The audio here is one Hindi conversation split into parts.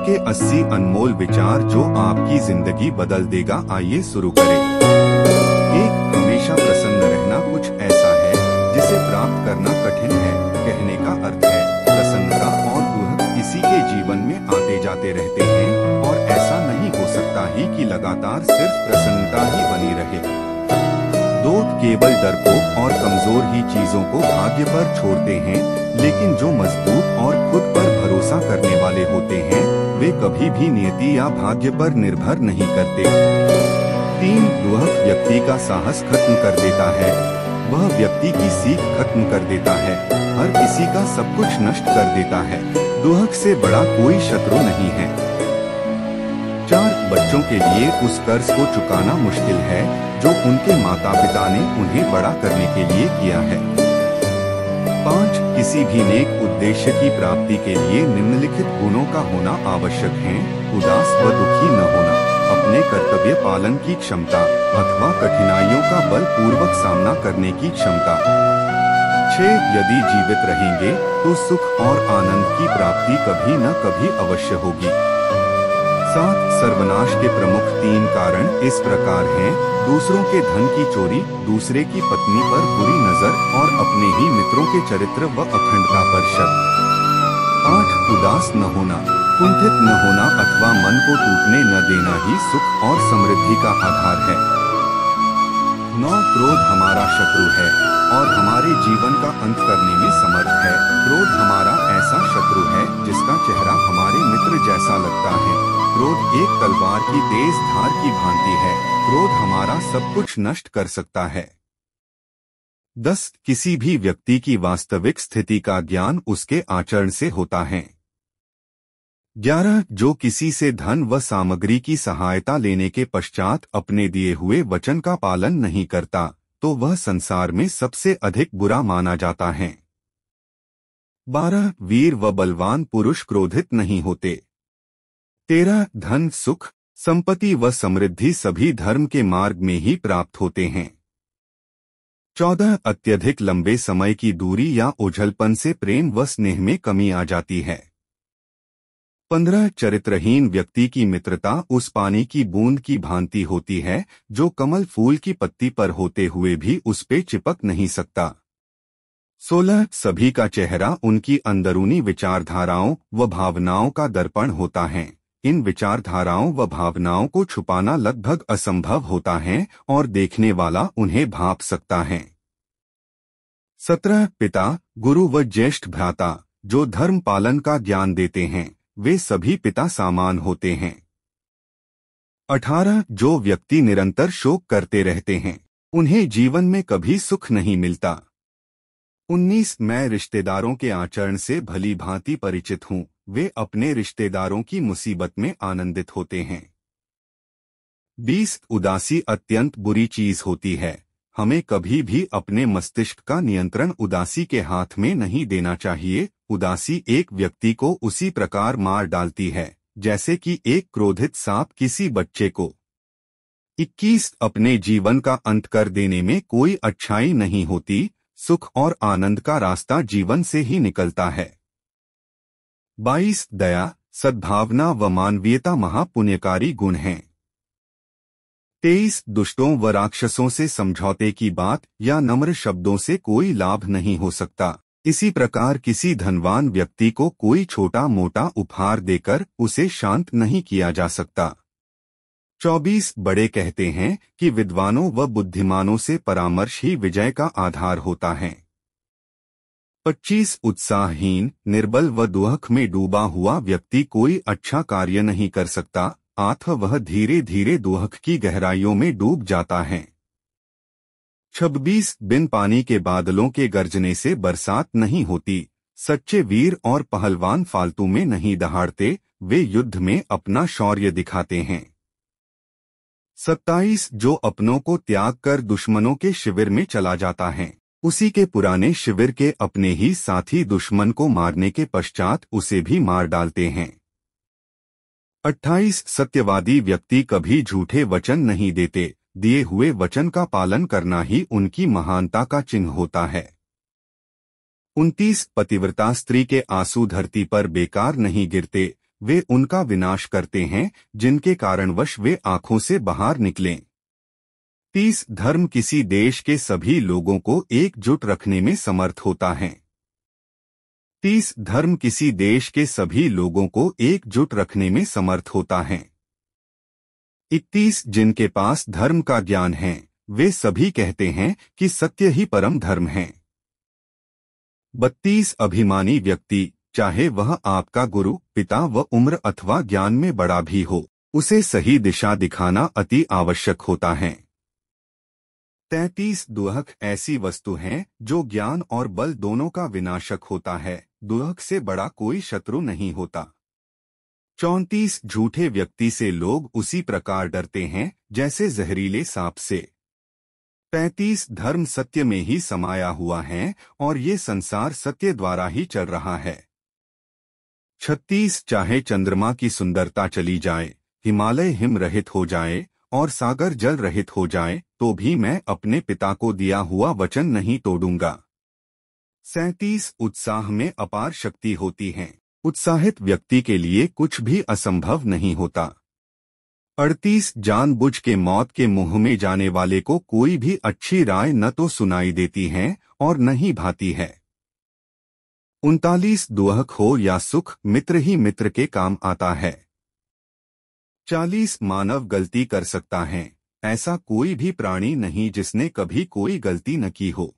के 80 अनमोल विचार जो आपकी जिंदगी बदल देगा। आइए शुरू करें। एक, हमेशा प्रसन्न रहना कुछ ऐसा है जिसे प्राप्त करना कठिन है। कहने का अर्थ है प्रसन्नता और दुख किसी के जीवन में आते जाते रहते हैं और ऐसा नहीं हो सकता ही कि लगातार सिर्फ प्रसन्नता ही बनी रहे। दो, केवल डरपोक और कमजोर ही चीजों को भाग्य पर छोड़ते हैं, लेकिन जो मजबूत और खुद पर भरोसा करने वाले होते हैं वे कभी भी नियति या भाग्य पर निर्भर नहीं करते। तीन, दुख व्यक्ति का साहस खत्म कर देता है, वह व्यक्ति की सीख खत्म कर देता है, हर किसी का सब कुछ नष्ट कर देता है। दुख से बड़ा कोई शत्रु नहीं है। चार, बच्चों के लिए उस कर्ज को चुकाना मुश्किल है जो उनके माता पिता ने उन्हें बड़ा करने के लिए किया है। पाँच, किसी भी नेक उद्देश्य की प्राप्ति के लिए निम्नलिखित गुणों का होना आवश्यक है। उदास व दुखी न होना, अपने कर्तव्य पालन की क्षमता अथवा कठिनाइयों का बल पूर्वक सामना करने की क्षमता। 6, यदि जीवित रहेंगे तो सुख और आनंद की प्राप्ति कभी न कभी अवश्य होगी। 7, सर्वनाश के प्रमुख 3 कारण इस प्रकार हैं: दूसरों के धन की चोरी, दूसरे की पत्नी पर बुरी नजर और अपने ही मित्रों के चरित्र व अखंडता पर शक। 8, उदास न होना, कुंठित न होना अथवा मन को टूटने न देना ही सुख और समृद्धि का आधार है। 9, क्रोध हमारा शत्रु है और हमारे जीवन का अंत करने में समर्थ है। क्रोध हमारा ऐसा शत्रु है जिसका चेहरा हमारे मित्र जैसा लगता है। क्रोध एक तलवार की तेज धार की भांति है। क्रोध हमारा सब कुछ नष्ट कर सकता है। 10, किसी भी व्यक्ति की वास्तविक स्थिति का ज्ञान उसके आचरण से होता है। 11, जो किसी से धन व सामग्री की सहायता लेने के पश्चात अपने दिए हुए वचन का पालन नहीं करता तो वह संसार में सबसे अधिक बुरा माना जाता है। 12, वीर व बलवान पुरुष क्रोधित नहीं होते। 13, धन, सुख, संपत्ति व समृद्धि सभी धर्म के मार्ग में ही प्राप्त होते हैं। 14, अत्यधिक लंबे समय की दूरी या ओझलपन से प्रेम व स्नेह में कमी आ जाती है। 15, चरित्रहीन व्यक्ति की मित्रता उस पानी की बूंद की भांति होती है जो कमल फूल की पत्ती पर होते हुए भी उस पे चिपक नहीं सकता। 16, सभी का चेहरा उनकी अंदरूनी विचारधाराओं व भावनाओं का दर्पण होता है। इन विचारधाराओं व भावनाओं को छुपाना लगभग असंभव होता है और देखने वाला उन्हें भांप सकता है। 17, पिता, गुरु व ज्येष्ठ भ्राता जो धर्म पालन का ज्ञान देते हैं वे सभी पिता समान होते हैं। 18, जो व्यक्ति निरंतर शोक करते रहते हैं उन्हें जीवन में कभी सुख नहीं मिलता। 19, मैं रिश्तेदारों के आचरण से भली भांति परिचित हूँ, वे अपने रिश्तेदारों की मुसीबत में आनंदित होते हैं। 20, उदासी अत्यंत बुरी चीज होती है, हमें कभी भी अपने मस्तिष्क का नियंत्रण उदासी के हाथ में नहीं देना चाहिए। उदासी एक व्यक्ति को उसी प्रकार मार डालती है जैसे कि एक क्रोधित सांप किसी बच्चे को। 21, अपने जीवन का अंत कर देने में कोई अच्छाई नहीं होती, सुख और आनंद का रास्ता जीवन से ही निकलता है। 22, दया, सद्भावना व मानवीयता महापुण्यकारी गुण हैं। 23, दुष्टों व राक्षसों से समझौते की बात या नम्र शब्दों से कोई लाभ नहीं हो सकता। इसी प्रकार किसी धनवान व्यक्ति को कोई छोटा मोटा उपहार देकर उसे शांत नहीं किया जा सकता। 24, बड़े कहते हैं कि विद्वानों व बुद्धिमानों से परामर्श ही विजय का आधार होता है। 25, उत्साहहीन, निर्बल व दुख में डूबा हुआ व्यक्ति कोई अच्छा कार्य नहीं कर सकता, अतः वह धीरे धीरे दुख की गहराइयों में डूब जाता है। 26, बिन पानी के बादलों के गरजने से बरसात नहीं होती, सच्चे वीर और पहलवान फालतू में नहीं दहाड़ते, वे युद्ध में अपना शौर्य दिखाते हैं। 27, जो अपनों को त्याग कर दुश्मनों के शिविर में चला जाता है उसी के पुराने शिविर के अपने ही साथी दुश्मन को मारने के पश्चात उसे भी मार डालते हैं। 28, सत्यवादी व्यक्ति कभी झूठे वचन नहीं देते, दिए हुए वचन का पालन करना ही उनकी महानता का चिन्ह होता है। 29, पतिव्रता स्त्री के आंसू धरती पर बेकार नहीं गिरते, वे उनका विनाश करते हैं जिनके कारणवश वे आंखों से बाहर निकलें। 30 धर्म किसी देश के सभी लोगों को एकजुट रखने में समर्थ होता है। 30 धर्म किसी देश के सभी लोगों को एकजुट रखने में समर्थ होता है। 31 जिनके पास धर्म का ज्ञान है वे सभी कहते हैं कि सत्य ही परम धर्म है। 32 अभिमानी व्यक्ति, चाहे वह आपका गुरु, पिता व उम्र अथवा ज्ञान में बड़ा भी हो, उसे सही दिशा दिखाना अति आवश्यक होता है। 33 दुहक ऐसी वस्तु है जो ज्ञान और बल दोनों का विनाशक होता है। दुहक से बड़ा कोई शत्रु नहीं होता। 34 झूठे व्यक्ति से लोग उसी प्रकार डरते हैं जैसे जहरीले सांप से। 35 धर्म सत्य में ही समाया हुआ है और ये संसार सत्य द्वारा ही चल रहा है। 36 चाहे चंद्रमा की सुंदरता चली जाए, हिमालय हिम रहित हो जाए और सागर जल रहित हो जाए, तो भी मैं अपने पिता को दिया हुआ वचन नहीं तोड़ूंगा। 37 उत्साह में अपार शक्ति होती है। उत्साहित व्यक्ति के लिए कुछ भी असंभव नहीं होता। 38 जानबूझ के मौत के मुंह में जाने वाले को कोई भी अच्छी राय न तो सुनाई देती है और न ही भाती है। 39 दुहक हो या सुख, मित्र ही मित्र के काम आता है। 40 मानव गलती कर सकता है, ऐसा कोई भी प्राणी नहीं जिसने कभी कोई गलती न की हो।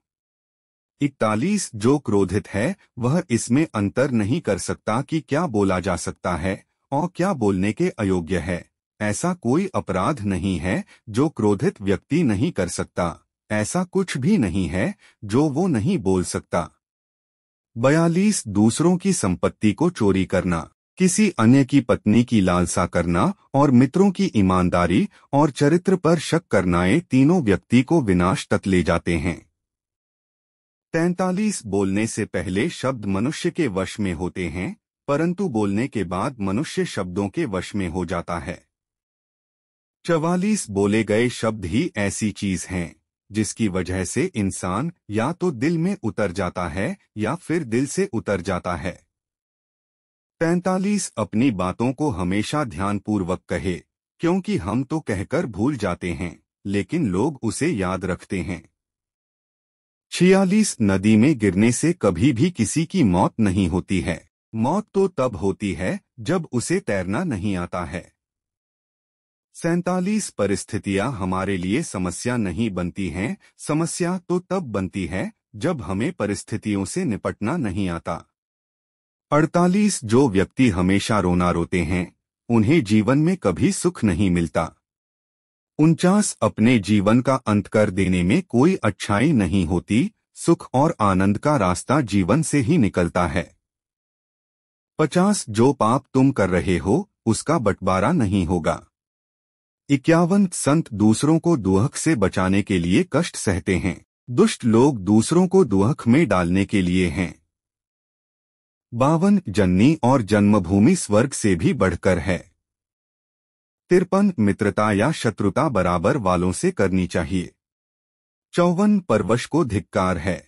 41 जो क्रोधित है वह इसमें अंतर नहीं कर सकता कि क्या बोला जा सकता है और क्या बोलने के अयोग्य है। ऐसा कोई अपराध नहीं है जो क्रोधित व्यक्ति नहीं कर सकता। ऐसा कुछ भी नहीं है जो वो नहीं बोल सकता। 42 दूसरों की संपत्ति को चोरी करना, किसी अन्य की पत्नी की लालसा करना और मित्रों की ईमानदारी और चरित्र पर शक करना, ये तीनों व्यक्ति को विनाश तक ले जाते हैं। 43 बोलने से पहले शब्द मनुष्य के वश में होते हैं, परंतु बोलने के बाद मनुष्य शब्दों के वश में हो जाता है। 44 बोले गए शब्द ही ऐसी चीज हैं जिसकी वजह से इंसान या तो दिल में उतर जाता है या फिर दिल से उतर जाता है। 45 अपनी बातों को हमेशा ध्यानपूर्वक कहे, क्योंकि हम तो कहकर भूल जाते हैं लेकिन लोग उसे याद रखते हैं। 46 नदी में गिरने से कभी भी किसी की मौत नहीं होती है। मौत तो तब होती है जब उसे तैरना नहीं आता है। 47 परिस्थितियां हमारे लिए समस्या नहीं बनती हैं, समस्या तो तब बनती है जब हमें परिस्थितियों से निपटना नहीं आता। 48 जो व्यक्ति हमेशा रोना रोते हैं उन्हें जीवन में कभी सुख नहीं मिलता। 49 अपने जीवन का अंत कर देने में कोई अच्छाई नहीं होती, सुख और आनंद का रास्ता जीवन से ही निकलता है। 50 जो पाप तुम कर रहे हो उसका बंटवारा नहीं होगा। 51 संत दूसरों को दुहक से बचाने के लिए कष्ट सहते हैं, दुष्ट लोग दूसरों को दुहक में डालने के लिए हैं। 52 जननी और जन्मभूमि स्वर्ग से भी बढ़कर है। 53 मित्रता या शत्रुता बराबर वालों से करनी चाहिए। 54 परवश को धिक्कार है।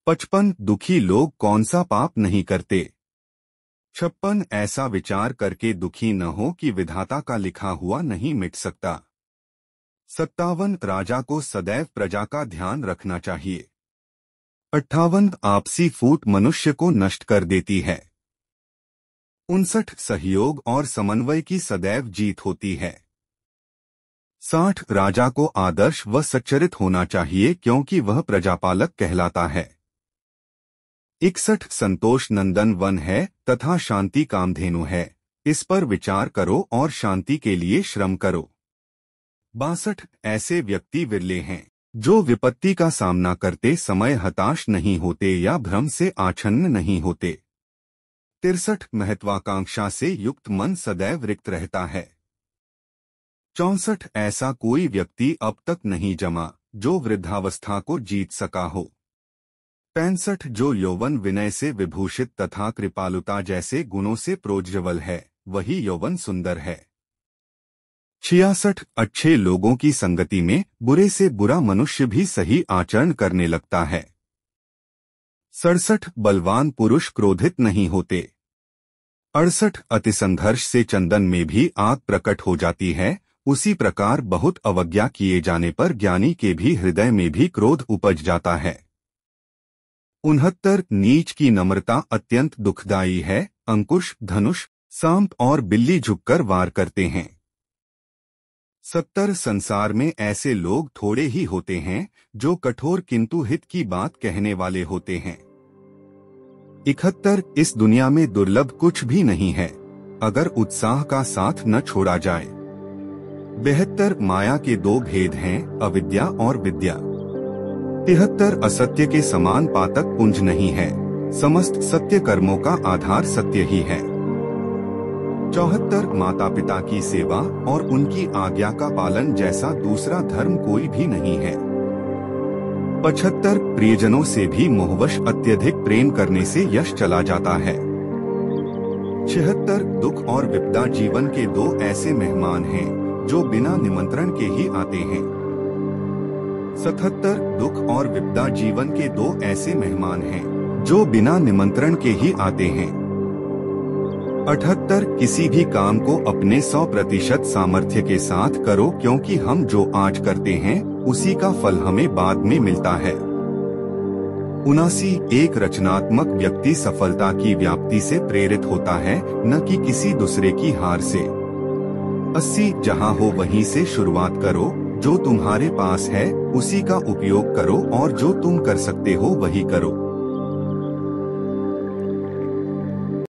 55 दुखी लोग कौन सा पाप नहीं करते। 56 ऐसा विचार करके दुखी न हो कि विधाता का लिखा हुआ नहीं मिट सकता। 57 राजा को सदैव प्रजा का ध्यान रखना चाहिए। 58 आपसी फूट मनुष्य को नष्ट कर देती है। 59 सहयोग और समन्वय की सदैव जीत होती है। 60 राजा को आदर्श व सच्चरित होना चाहिए क्योंकि वह प्रजापालक कहलाता है। 61 संतोष नंदन वन है तथा शांति कामधेनु है, इस पर विचार करो और शांति के लिए श्रम करो। 62 ऐसे व्यक्ति विरले हैं जो विपत्ति का सामना करते समय हताश नहीं होते या भ्रम से आच्छन्न नहीं होते। 63 महत्वाकांक्षा से युक्त मन सदैव रिक्त रहता है। 64 ऐसा कोई व्यक्ति अब तक नहीं जमा जो वृद्धावस्था को जीत सका हो। 65 जो यौवन विनय से विभूषित तथा कृपालुता जैसे गुणों से प्रोज्वल है वही यौवन सुंदर है। 66 अच्छे लोगों की संगति में बुरे से बुरा मनुष्य भी सही आचरण करने लगता है। 67 बलवान पुरुष क्रोधित नहीं होते। 68 अति संघर्ष से चंदन में भी आग प्रकट हो जाती है, उसी प्रकार बहुत अवज्ञा किए जाने पर ज्ञानी के भी हृदय में भी क्रोध उपज जाता है। 69 नीच की नम्रता अत्यंत दुखदायी है, अंकुश, धनुष, सांप और बिल्ली झुककर वार करते हैं। 70 संसार में ऐसे लोग थोड़े ही होते हैं जो कठोर किंतु हित की बात कहने वाले होते हैं। 71 इस दुनिया में दुर्लभ कुछ भी नहीं है अगर उत्साह का साथ न छोड़ा जाए। 72 माया के दो भेद हैं, अविद्या और विद्या। 73 असत्य के समान पातक पुंज नहीं है, समस्त सत्य कर्मों का आधार सत्य ही है। 74 माता पिता की सेवा और उनकी आज्ञा का पालन जैसा दूसरा धर्म कोई भी नहीं है। 75 प्रियजनों से भी मोहवश अत्यधिक प्रेम करने से यश चला जाता है। 76 दुख और विपदा जीवन के दो ऐसे मेहमान हैं जो बिना निमंत्रण के ही आते हैं। 77 दुख और विपदा जीवन के दो ऐसे मेहमान हैं जो बिना निमंत्रण के ही आते हैं। 78 किसी भी काम को अपने 100% सामर्थ्य के साथ करो, क्योंकि हम जो आज करते हैं उसी का फल हमें बाद में मिलता है। 79 एक रचनात्मक व्यक्ति सफलता की व्याप्ति से प्रेरित होता है, न कि किसी दूसरे की हार से। 80 जहाँ हो वहीं से शुरुआत करो, जो तुम्हारे पास है उसी का उपयोग करो और जो तुम कर सकते हो वही करो।